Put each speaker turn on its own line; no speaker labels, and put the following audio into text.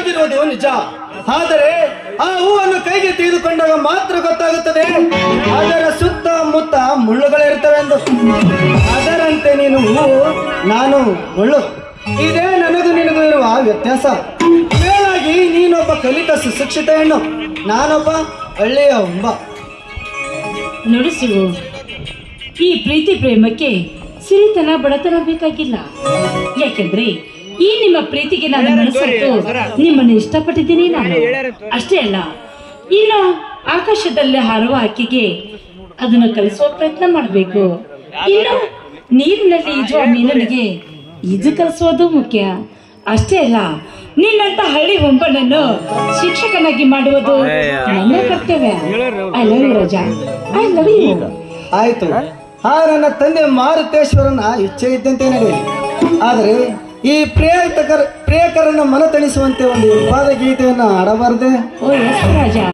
ಓದಿರುವುದು ನಿಜ. ಆದರೆ ಆ ಹೂವನ್ನು ಕೈಗೆ ತೆಗೆದುಕೊಂಡಾಗ ಮಾತ್ರ ಗೊತ್ತಾಗುತ್ತದೆ ಅದರ ಸುತ್ತಮುತ್ತ ಮುಳ್ಳುಗಳಿರ್ತವೆ ಎಂದು. ಅದರಂತೆ ನೀನು ಹೂವು, ನಾನು ಮುಳ್ಳು. ಇದೇ ನನಗೂ ನಿನಗೂ ಇರುವ ವ್ಯತ್ಯಾಸ. ಮೇಲಾಗಿ ನೀನೊಬ್ಬ ಕಲಿತ ಸುಶಿಕ್ಷಿತ ಹೆಣ್ಣು, ನಾನೊಬ್ಬ ಹಳ್ಳಿಯ ಹುಂಬ.
ನುಡಿಸುವು ಈ ಪ್ರೀತಿ ಪ್ರೇಮಕ್ಕೆ ಸಿರಿತನ ಬಡತನ ಬೇಕಾಗಿಲ್ಲ. ಯಾಕೆಂದ್ರೆ ಈ ನಿಮ್ಮ ಪ್ರೀತಿಗೆ ನಾನು ಮನಸ್ಸು ನಿಮ್ಮನ್ನು ಇಷ್ಟಪಟ್ಟಿದ್ದೀನಿ ನಾನು. ಅಷ್ಟೇ ಅಲ್ಲ, ಇನ್ನು ಆಕಾಶದಲ್ಲಿ ಹಾರುವ ಹಕ್ಕಿಗೆ ಅದನ್ನು ಕಲಿಸುವ ಪ್ರಯತ್ನ ಮಾಡಬೇಕು. ಇನ್ನು ನೀರಿನಲ್ಲಿ ಈಜುವ ಮೀನನಿಗೆ ಈಜು ಕಲಿಸುವುದು ಮುಖ್ಯ. ಅಷ್ಟೇ ಅಲ್ಲ, ನಿನ್ನಂತ ಹಳ್ಳಿ ಹೊಂಬನನ್ನು ಶಿಕ್ಷಕನಾಗಿ ಮಾಡುವುದು ನನ್ನ ಕರ್ತವ್ಯ. I love you Raja, I love you.
ಆಯ್ತು, ಆ ನನ್ನ ತಂದೆ ಮಾರುತೇಶ್ವರನ ಇಚ್ಛೆ ಇದ್ದಂತೆ ನಡೆಯಲಿ. ಆದರೆ ಈ ಪ್ರಿಯಕರನ ಮನ ತಣಿಸುವಂತೆ ಒಂದು ವಿವಾದ ಗೀತೆಯನ್ನು ಆಡಬಾರದೆ?
ಓ ಎಸ್ ರಾಜಾ.